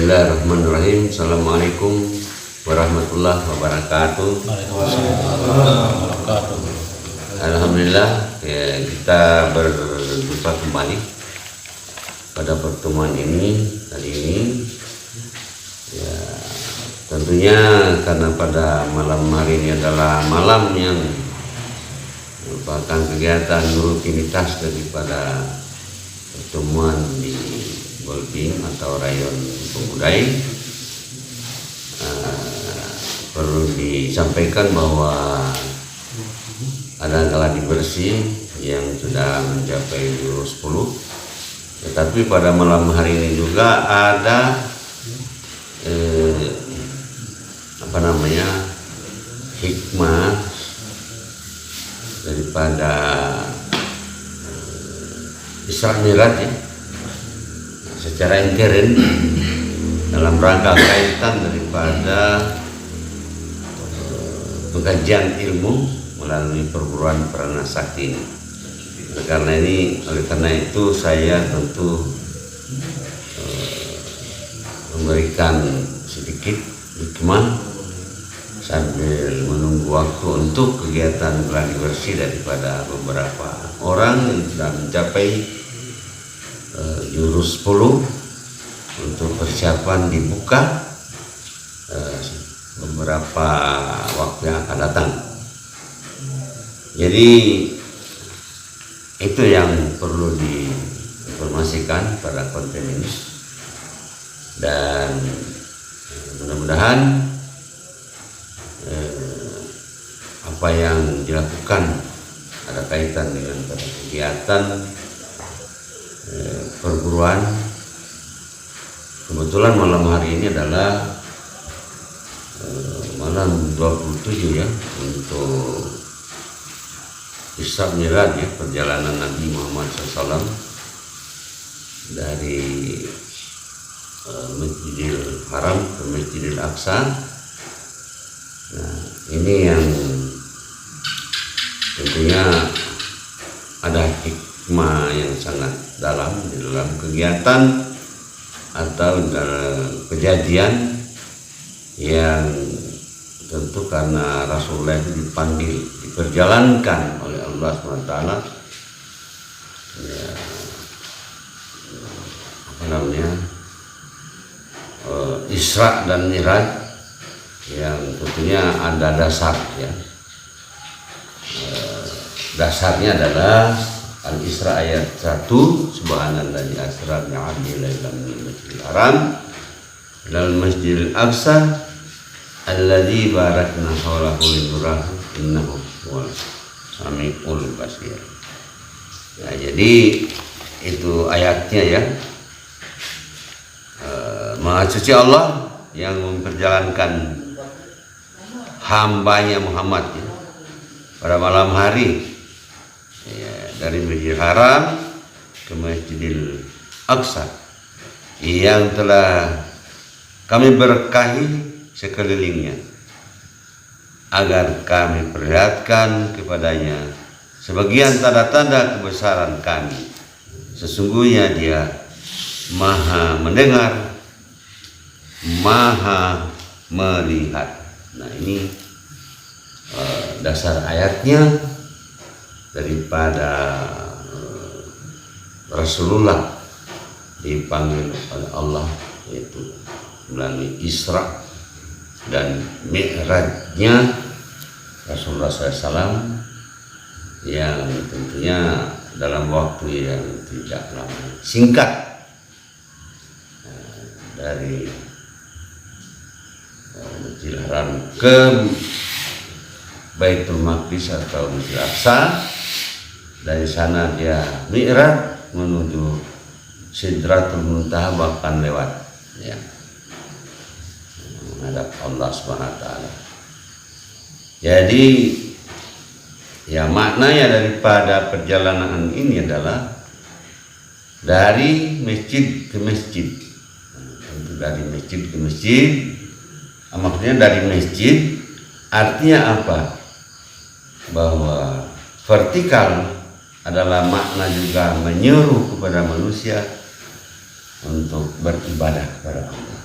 Bismillahirrahmanirrahim. Assalamualaikum warahmatullahi wabarakatuh. Alhamdulillah ya, kita berjumpa kembali pada pertemuan ini kali ini. Ya, tentunya karena pada malam hari ini adalah malam yang merupakan kegiatan rutinitas daripada pertemuan di Golping atau Rayon Pemudai. Perlu disampaikan bahwa ada gladi bersih yang sudah mencapai Euro 10, tetapi pada malam hari ini juga ada hikmah daripada Isra Mi'raj ya, secara intern dalam rangka kaitan daripada pengkajian ilmu melalui perguruan Prana Sakti ini. Oleh karena itu saya tentu memberikan sedikit hikmah sambil menunggu waktu untuk kegiatan gladi bersih daripada beberapa orang yang sudah mencapai jurus 10 untuk persiapan dibuka beberapa waktu yang akan datang. Jadi itu yang perlu diinformasikan pada konten ini, dan mudah-mudahan apa yang dilakukan ada kaitan dengan kegiatan perguruan. Kebetulan malam hari ini adalah malam 27 ya, untuk Isra Mi'raj ya, perjalanan Nabi Muhammad SAW dari Masjidil Haram ke Masjidil Aqsa. Nah, ini yang tentunya ada hikmah yang sangat dalam di dalam kegiatan atau dalam kejadian yang tentu karena Rasulullah itu dipanggil, diperjalankan oleh Allah SWT ya, Isra dan Mi'raj, yang tentunya ada dasar ya. Dasarnya adalah Al-Isra ayat 1, subhanallazi asra bi'abdihi lailan minal masjidil haram ilal masjidil aqsa alladzi barakna haulahu linurahu innahu huwal samiul basir. Ya, jadi itu ayatnya ya. Maha suci Allah yang memperjalankan hambanya Muhammad ya, pada malam hari ya, dari Masjidil Haram ke Masjidil Aqsa yang telah kami berkahi sekelilingnya, agar kami perlihatkan kepadanya sebagian tanda-tanda kebesaran kami. Sesungguhnya Dia Maha mendengar, Maha melihat. Nah, ini dasar ayatnya daripada Rasulullah dipanggil oleh Allah, yaitu melalui Isra dan Mi'rajnya Rasulullah SAW, yang tentunya dalam waktu yang tidak lama, singkat, dari Masjidil Haram ke Baitul Maqdis atau Masjidil Aqsa. Dari sana dia Mi'raj menuju Sidratul Muntaha, bahkan lewat ya, menghadap Allah SWT. Jadi ya, maknanya daripada perjalanan ini adalah dari masjid ke masjid. Dari masjid ke masjid, maksudnya dari masjid artinya apa? Bahwa vertikal adalah makna juga menyuruh kepada manusia untuk beribadah kepada Allah.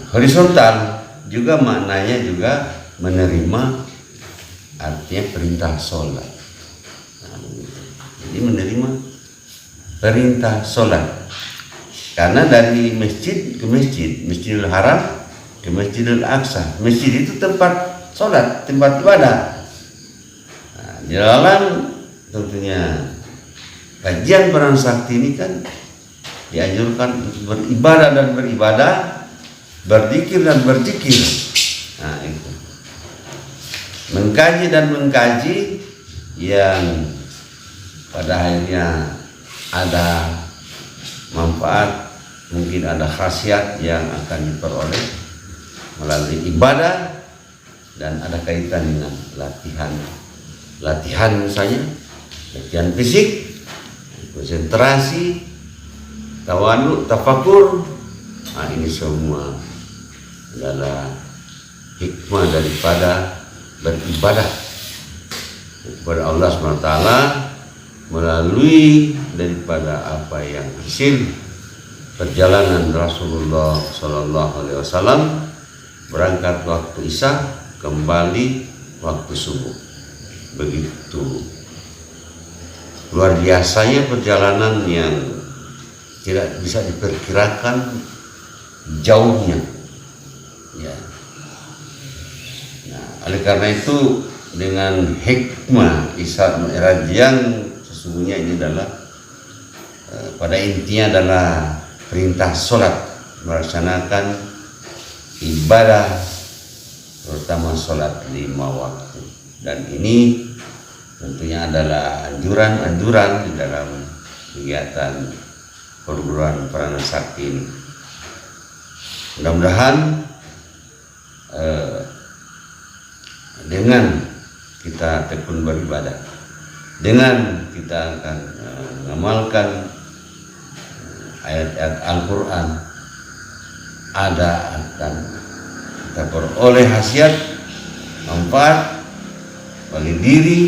horizontal juga maknanya juga menerima, artinya perintah sholat. Nah, jadi menerima perintah sholat. Karena dari masjid ke masjid, Masjidil Haram ke Masjidil Aqsa, masjid itu tempat sholat, tempat ibadah. Nah, di dalam tentunya kajian peran sakti ini kan dianjurkan untuk beribadah dan beribadah, berzikir dan berzikir. Nah, itu mengkaji dan mengkaji yang pada akhirnya ada manfaat, mungkin ada khasiat yang akan diperoleh melalui ibadah, dan ada kaitan dengan latihan misalnya, latihan fisik, konsentrasi, tawadhu, tafakur. Nah, ini semua adalah hikmah daripada beribadah kepada Allah SWT melalui daripada apa yang hasil perjalanan Rasulullah SAW berangkat waktu Isya, kembali waktu subuh. Begitu luar biasanya perjalanan yang tidak bisa diperkirakan jauhnya, ya. Nah, oleh karena itu dengan hikmah Isra Mi'raj yang sesungguhnya ini adalah pada intinya adalah perintah sholat, melaksanakan ibadah terutama sholat 5 waktu, dan ini tentunya adalah anjuran di dalam kegiatan perguruan Prana Sakti ini. Mudah-mudahan dengan kita tekun beribadah, dengan kita akan mengamalkan ayat-ayat Al-Quran, akan kita peroleh khasiat, manfaat bagi diri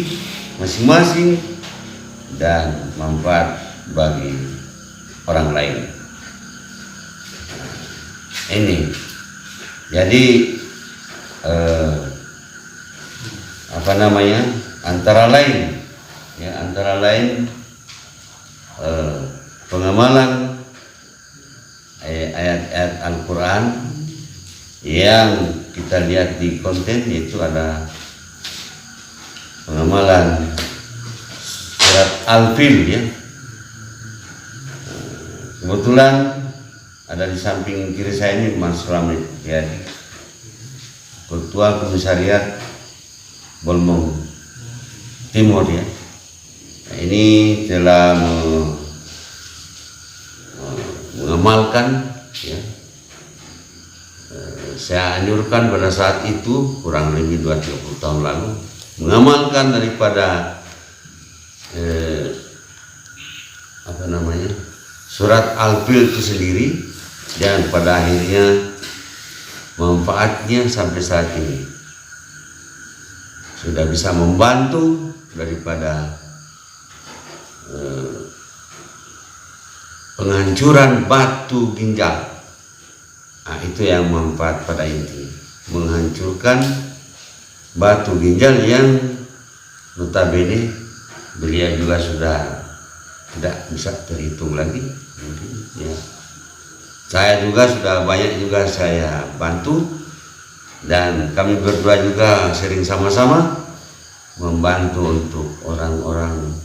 masing-masing dan manfaat bagi orang lain. Ini jadi antara lain pengamalan ayat-ayat Al-Quran yang kita lihat di konten, yaitu ada pengamalan surat Al-Fil, ya. Kebetulan ada di samping kiri saya ini Mas Ramli, ya, Ketua Komisariat Bolmong Timur, ya. Nah, ini telah mengamalkan, ya. Saya anjurkan pada saat itu kurang lebih 20 tahun lalu mengamalkan daripada surat Al-Fil itu sendiri, dan pada akhirnya manfaatnya sampai saat ini sudah bisa membantu daripada penghancuran batu ginjal. Nah, itu yang manfaat pada intinya, menghancurkan batu ginjal yang notabene beliau juga sudah tidak bisa terhitung lagi, mungkin, ya. Saya juga sudah banyak juga saya bantu, dan kami berdua juga sering sama-sama membantu untuk orang-orang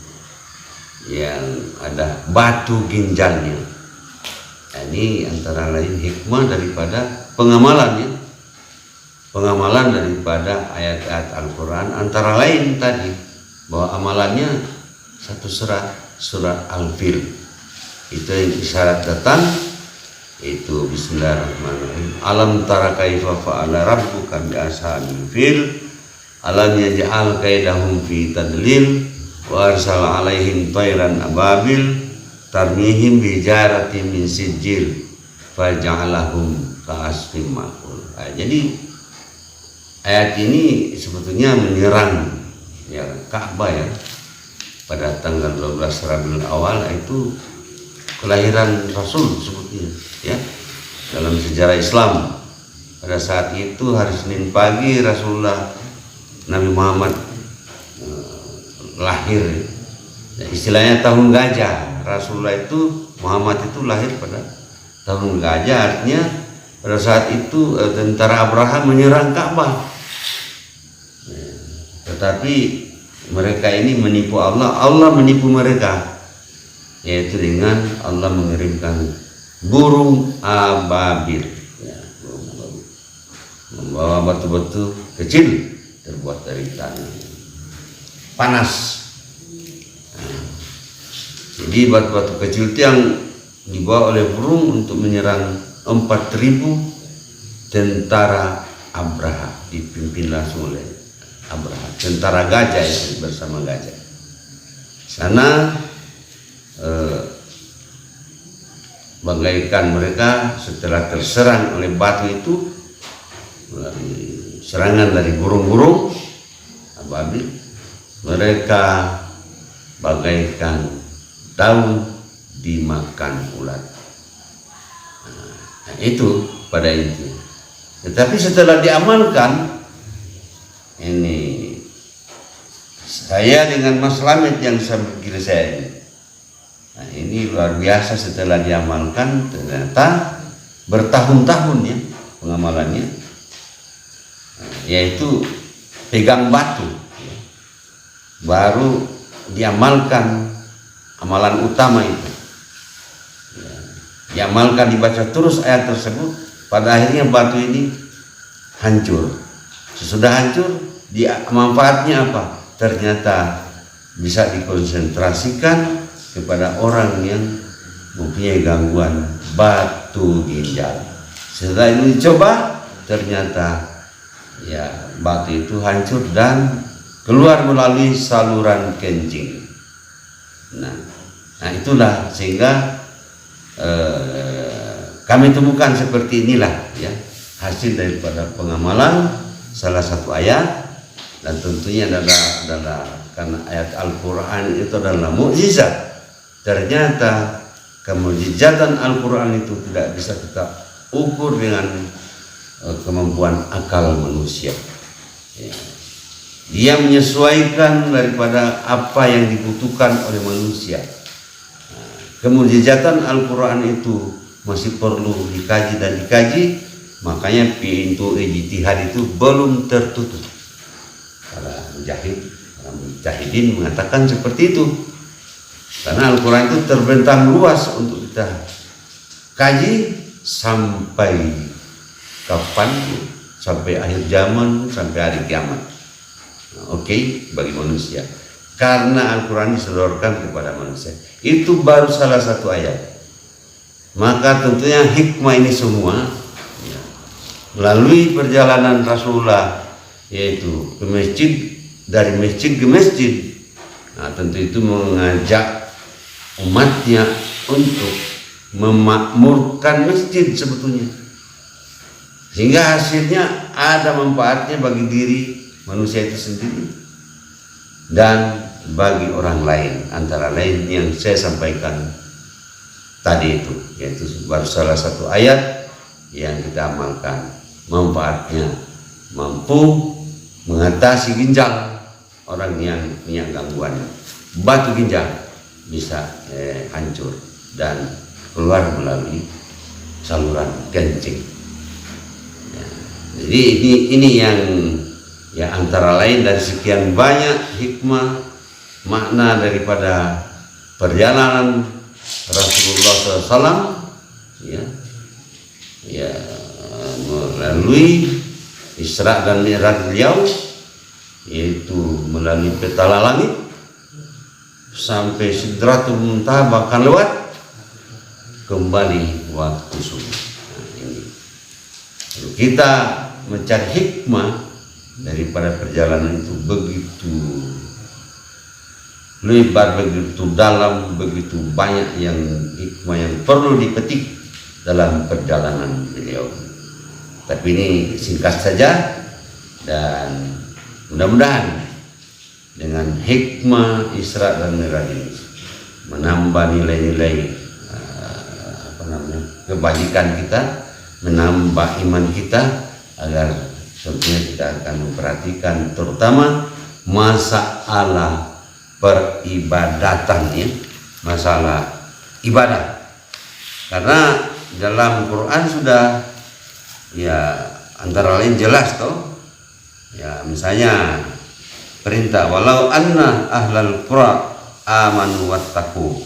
yang ada batu ginjalnya. Nah, ini antara lain hikmah daripada pengamalannya, pengamalan daripada ayat-ayat Al-Quran, antara lain tadi bahwa amalannya satu surat Al-Fil itu yang isyarat datang, itu bismillahirrahmanirrahim. Alam tara kaifa fa'ala rabbuka bi ashabil fil alam yaj'al kaidahum fi tadlil wa arsala alaihim tayran ababil tarmihim bi jaratin min sijil faja'alahum ka'asfin ma'kul. Nah, jadi ayat ini sebetulnya menyerang, ya, Ka'bah, ya, pada tanggal 12 Rabiul Awal, itu kelahiran Rasul sebetulnya, ya, dalam sejarah Islam. pada saat itu hari Senin pagi Rasulullah Nabi Muhammad lahir. Istilahnya tahun gajah. Rasulullah itu, Muhammad itu lahir pada tahun gajah, artinya pada saat itu tentara Abraham menyerang Ka'bah. Tetapi mereka ini menipu Allah, Allah menipu mereka, yaitu dengan Allah mengirimkan burung ababil, ya, burung ababil membawa batu-batu kecil terbuat dari tanah panas. Jadi batu-batu kecil itu yang dibawa oleh burung untuk menyerang 4.000 tentara Abraha, dipimpin langsung oleh Abraha, tentara gajah yang bersama gajah. Sana bagaikan mereka setelah terserang oleh batu itu, melalui serangan dari burung-burung ababil, mereka bagaikan daun dimakan ulat. Nah, itu pada itu. Tetapi setelah diamalkan, ini saya dengan Mas Lamit yang kiri saya ini, nah, ini luar biasa. Setelah diamalkan ternyata bertahun-tahun ya pengamalannya, yaitu pegang batu ya, baru diamalkan amalan utama itu ya, diamalkan, dibaca terus ayat tersebut. Pada akhirnya batu ini hancur. Sesudah hancur, manfaatnya apa? Ternyata bisa dikonsentrasikan kepada orang yang mempunyai gangguan batu ginjal. Setelah itu dicoba, ternyata ya batu itu hancur dan keluar melalui saluran kencing. Nah itulah sehingga kami temukan seperti inilah ya hasil daripada pengamalan salah satu ayat. Dan tentunya adalah karena ayat Al-Quran itu adalah mukjizat. Ternyata kemukjizatan Al-Quran itu tidak bisa kita ukur dengan kemampuan akal manusia ya. Dia menyesuaikan daripada apa yang dibutuhkan oleh manusia. Kemukjizatan Al-Quran itu masih perlu dikaji dan dikaji. Makanya pintu ijtihad itu belum tertutup. Para mujahidin mengatakan seperti itu. Karena Al-Quran itu terbentang luas untuk kita kaji sampai kapan? Sampai akhir zaman, sampai hari kiamat. Oke, bagi manusia, karena Al-Quran disodorkan kepada manusia. Itu baru salah satu ayat. Maka tentunya hikmah ini semua ya, melalui perjalanan Rasulullah, yaitu ke masjid, dari masjid ke masjid. Nah, tentu itu mengajak umatnya untuk memakmurkan masjid sebetulnya, sehingga hasilnya ada manfaatnya bagi diri manusia itu sendiri dan bagi orang lain, antara lain yang saya sampaikan tadi itu, yaitu baru salah satu ayat yang kita amalkan, manfaatnya mampu mengatasi ginjal orang yang punya gangguan batu ginjal, bisa hancur dan keluar melalui saluran kencing ya. Jadi ini yang ya antara lain dari sekian banyak hikmah makna daripada perjalanan Rasulullah SAW ya, melalui Isra dan Mi'raj beliau, yaitu melalui petala langit sampai Sidratul Muntaha, bahkan lewat kembali waktu subuh. Nah, ini lalu kita mencari hikmah daripada perjalanan itu begitu lebar, begitu dalam, begitu banyak yang hikmah yang perlu dipetik dalam perjalanan beliau. Tapi ini singkat saja, dan mudah-mudahan dengan hikmah Isra dan Mi'raj ini menambah nilai-nilai kebajikan kita, menambah iman kita, agar tentunya kita akan memperhatikan terutama masalah peribadatan ya, masalah ibadah. Karena dalam Quran sudah ya antara lain jelas toh. Ya misalnya perintah walau anna ahlal qura amanu wattaqu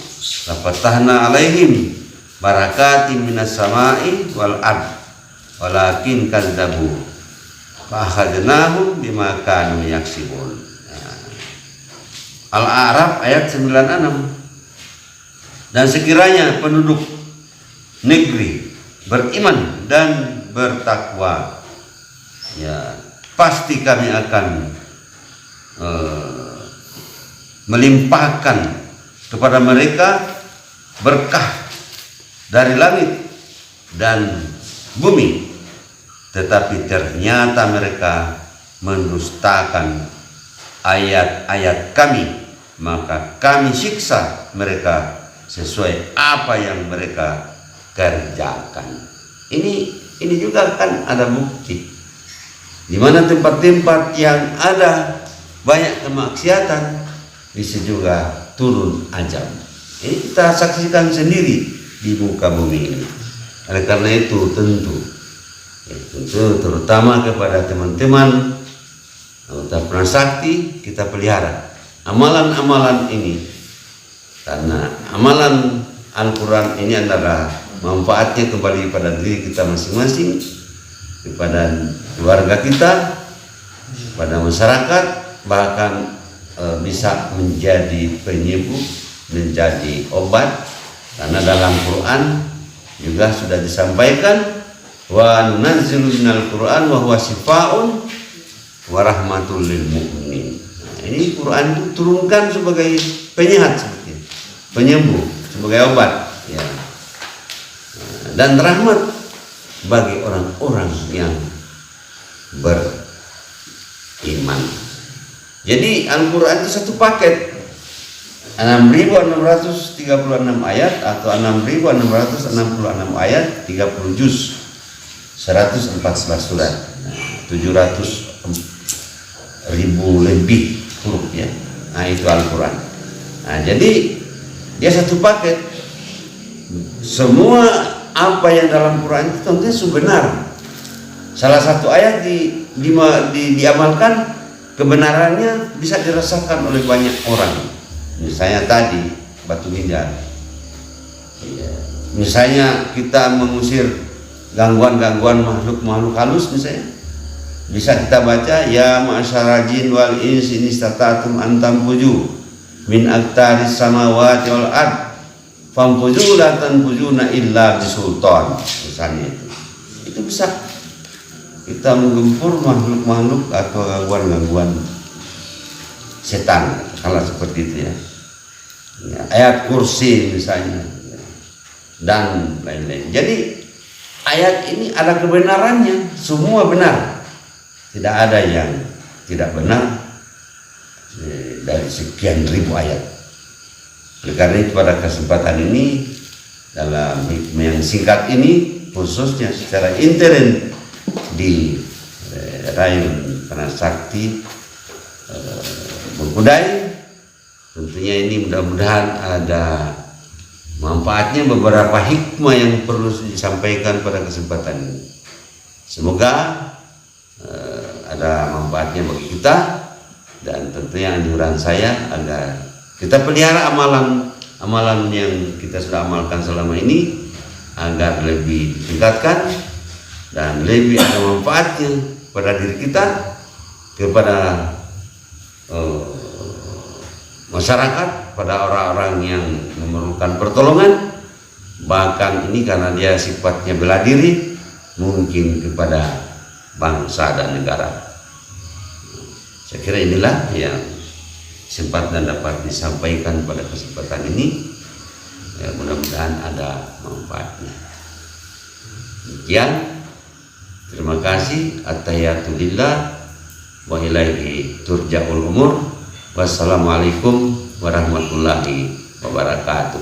lafatahna alaihim barakatim minas sama'i wal ard walakin kadzabu fa akhadnahum bima kanu yaksibun. Al-A'raf ayat 96. Dan sekiranya penduduk negeri beriman dan bertakwa, ya pasti kami akan melimpahkan kepada mereka berkah dari langit dan bumi. Tetapi ternyata mereka mendustakan ayat-ayat kami, maka kami siksa mereka sesuai apa yang mereka kerjakan. Ini juga kan ada bukti di mana tempat-tempat yang ada banyak kemaksiatan bisa juga turun azab. Ini kita saksikan sendiri di muka bumi ini. Oleh karena itu tentu terutama kepada teman-teman anggota Prasakti kita pelihara amalan-amalan ini, karena amalan Al-Quran ini adalah manfaatnya kembali pada diri kita masing-masing, kepada keluarga kita, pada masyarakat, bahkan bisa menjadi penyembuh, menjadi obat. Karena dalam Quran juga sudah disampaikan wa nunazzilu minal Quran wa huwa shifaa'un wa rahmatul lil mu'minin. Nah, ini Quran itu turunkan sebagai penyehat, seperti penyembuh, sebagai obat ya. Dan rahmat bagi orang-orang yang beriman. Jadi Al-Quran itu satu paket, 6.636 ayat atau 6.666 ayat, 30 juz, 114 surat, 700.000 lebih huruf ya. Nah itu Al-Quran. Nah jadi dia satu paket. Semua apa yang dalam Quran itu tentunya benar. Salah satu ayat diamalkan, kebenarannya bisa dirasakan oleh banyak orang. Misalnya tadi batu ginjal. Misalnya kita mengusir gangguan-gangguan makhluk-makhluk halus, misalnya bisa kita baca ya ma'asyara jin wal ins in istata'tum an tanfuju min aqtaris samawati wal ard famfuju la tanfujuna illa bisultan. Misalnya itu bisa kita menggempur makhluk-makhluk atau gangguan-gangguan setan kalau seperti itu ya. Ayat kursi misalnya dan lain-lain. Jadi ayat ini ada kebenarannya, semua benar, tidak ada yang tidak benar dari sekian ribu ayat. Oleh karena itu pada kesempatan ini dalam hikmah yang singkat ini, khususnya secara intern di Rayun Prasakti Bengkudai, tentunya ini mudah-mudahan ada manfaatnya, beberapa hikmah yang perlu disampaikan pada kesempatan ini. Semoga ada manfaatnya bagi kita, dan tentunya anjuran saya agar kita pelihara amalan yang kita sudah amalkan selama ini agar lebih ditingkatkan dan lebih ada manfaatnya pada diri kita, kepada masyarakat, pada orang-orang yang memerlukan pertolongan, bahkan ini karena dia sifatnya bela diri, mungkin kepada bangsa dan negara. Saya kira inilah yang sempat dan dapat disampaikan pada kesempatan ini. Ya, mudah-mudahan ada manfaatnya. Demikian, terima kasih. At-tahiyatulillah wa ilaihi turja'ul umur. Wassalamualaikum warahmatullahi wabarakatuh.